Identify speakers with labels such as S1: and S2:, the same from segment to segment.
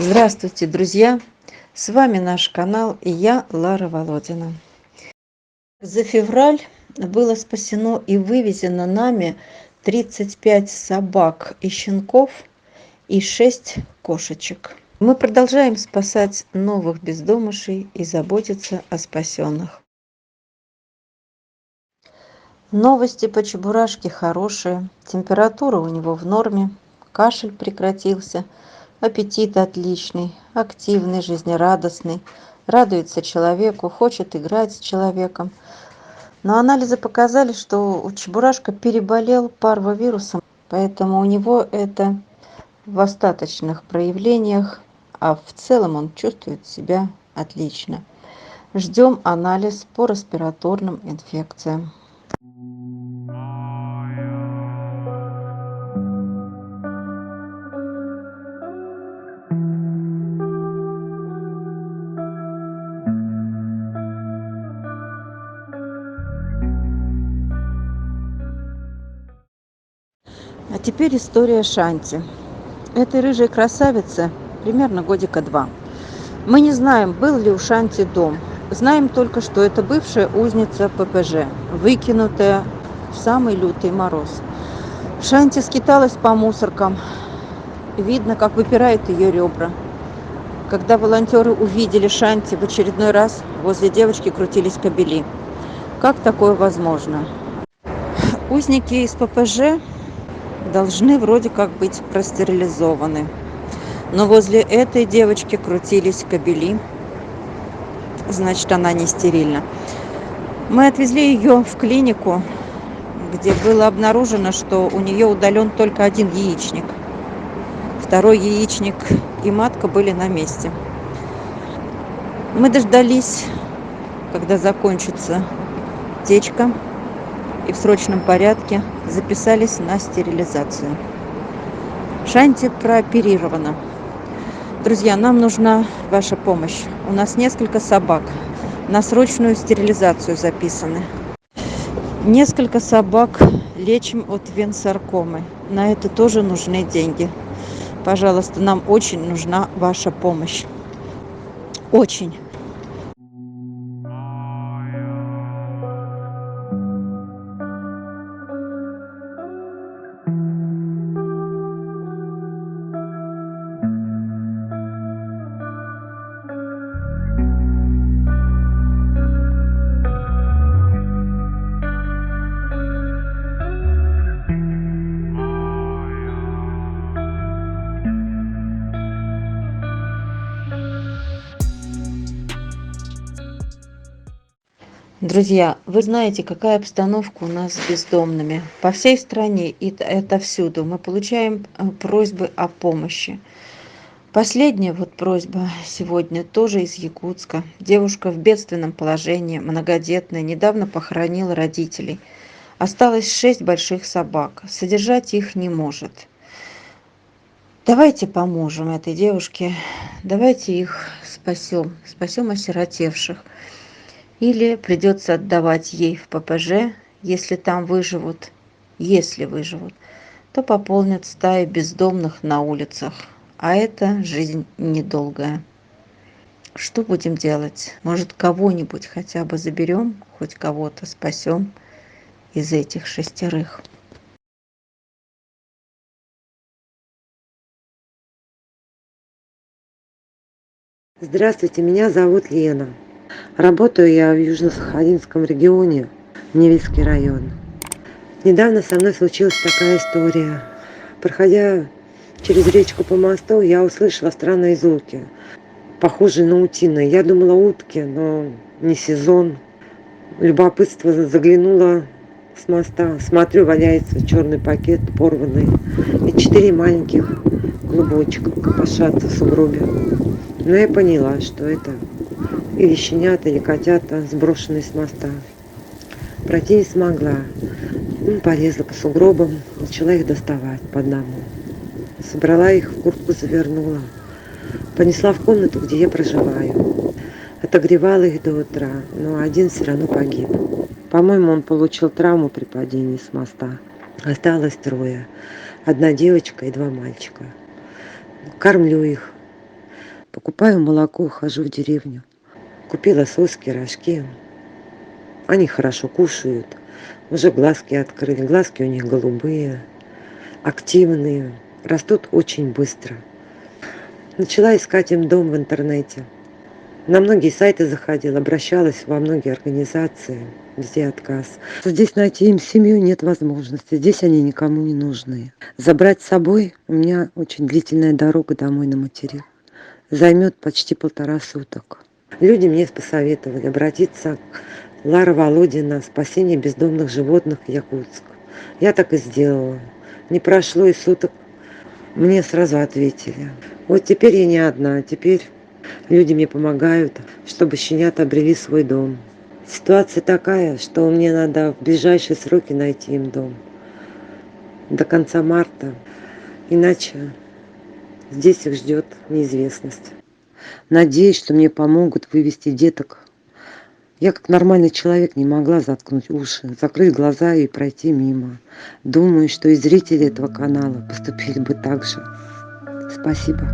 S1: Здравствуйте, друзья! С вами наш канал и я, Лара Володина. За февраль было спасено и вывезено нами 35 собак и щенков и 6 кошечек. Мы продолжаем спасать новых бездомышей и заботиться о спасенных. Новости по Чебурашке хорошие. Температура у него в норме, кашель прекратился, аппетит отличный, активный, жизнерадостный, радуется человеку, хочет играть с человеком. Но анализы показали, что у Чебурашка переболел парвовирусом, поэтому у него это в остаточных проявлениях, а в целом он чувствует себя отлично. Ждем анализ по респираторным инфекциям. А теперь история Шанти. Этой рыжей красавице примерно годика 2. Мы не знаем, был ли у Шанти дом. Знаем только, что это бывшая узница ППЖ, выкинутая в самый лютый мороз. Шанти скиталась по мусоркам. Видно, как выпирают ее ребра. Когда волонтеры увидели Шанти в очередной раз, возле девочки крутились кобели. Как такое возможно? Узники из ППЖ должны вроде как быть простерилизованы. Но возле этой девочки крутились кобели. Значит, она не стерильна. Мы отвезли ее в клинику, где было обнаружено, что у нее удален только один яичник. Второй яичник и матка были на месте. Мы дождались, когда закончится течка, и в срочном порядке записались на стерилизацию. Шанти прооперирована. Друзья, нам нужна ваша помощь. У нас несколько собак на срочную стерилизацию записаны. Несколько собак лечим от венсаркомы. На это тоже нужны деньги. Пожалуйста, нам очень нужна ваша помощь. Очень. Друзья, вы знаете, какая обстановка у нас с бездомными. По всей стране и это всюду мы получаем просьбы о помощи. Последняя вот просьба сегодня тоже из Якутска. Девушка в бедственном положении, многодетная, недавно похоронила родителей. Осталось 6 больших собак. Содержать их не может. Давайте поможем этой девушке. Давайте их спасем. Спасем осиротевших. Или придется отдавать ей в ППЖ, если там выживут. Если выживут, то пополнят стаи бездомных на улицах. А это жизнь недолгая. Что будем делать? Может, кого-нибудь хотя бы заберем, хоть кого-то спасем из этих 6.
S2: Здравствуйте, меня зовут Лена. Работаю я в Южно-Сахалинском регионе, Невельский район. Недавно со мной случилась такая история. Проходя через речку по мосту, я услышала странные звуки, похожие на утиные. Я думала утки, но не сезон. Любопытство заглянула с моста. Смотрю, валяется черный пакет, порванный, и 4 маленьких клубочка копошатся в сугробе. Но я поняла, что это или щенята, или котята, сброшенные с моста. Пройти не смогла. Полезла по сугробам, начала их доставать по одному. Собрала их, в куртку завернула. Понесла в комнату, где я проживаю. Отогревала их до утра, но один все равно погиб. По-моему, он получил травму при падении с моста. Осталось 3. 1 девочка и 2 мальчика. Кормлю их. Покупаю молоко, хожу в деревню. Купила соски, рожки. Они хорошо кушают. Уже глазки открыли. Глазки у них голубые, активные. Растут очень быстро. Начала искать им дом в интернете. На многие сайты заходила, обращалась во многие организации, везде отказ. Здесь найти им семью нет возможности, здесь они никому не нужны. Забрать с собой у меня очень длительная дорога домой на материк. Займет почти 1,5 суток. Люди мне посоветовали обратиться к Лара Володина, спасение бездомных животных Якутск. Я так и сделала. Не прошло и суток, мне сразу ответили. Вот теперь я не одна, теперь люди мне помогают, чтобы щенята обрели свой дом. Ситуация такая, что мне надо в ближайшие сроки найти им дом. До конца марта. Иначе здесь их ждет неизвестность. Надеюсь, что мне помогут вывести деток. Я как нормальный человек не могла заткнуть уши, закрыть глаза и пройти мимо. Думаю, что и зрители этого канала поступили бы так же. Спасибо.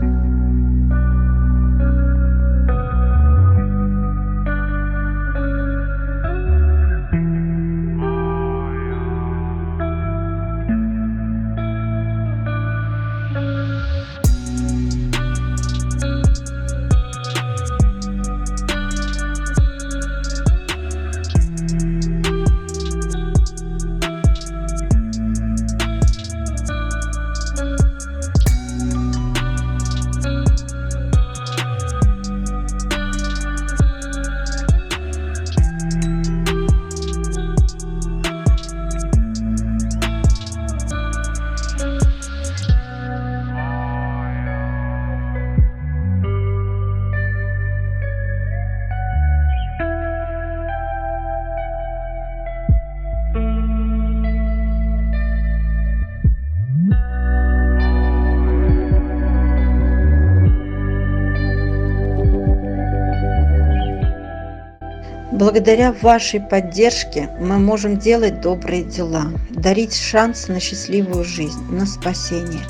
S1: Благодаря вашей поддержке мы можем делать добрые дела, дарить шанс на счастливую жизнь, на спасение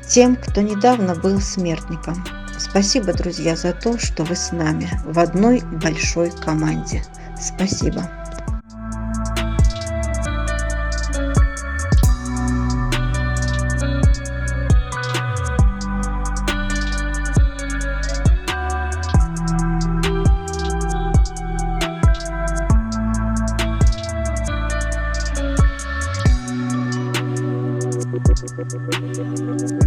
S1: тем, кто недавно был смертником. Спасибо, друзья, за то, что вы с нами в одной большой команде. Спасибо.
S2: Thank you.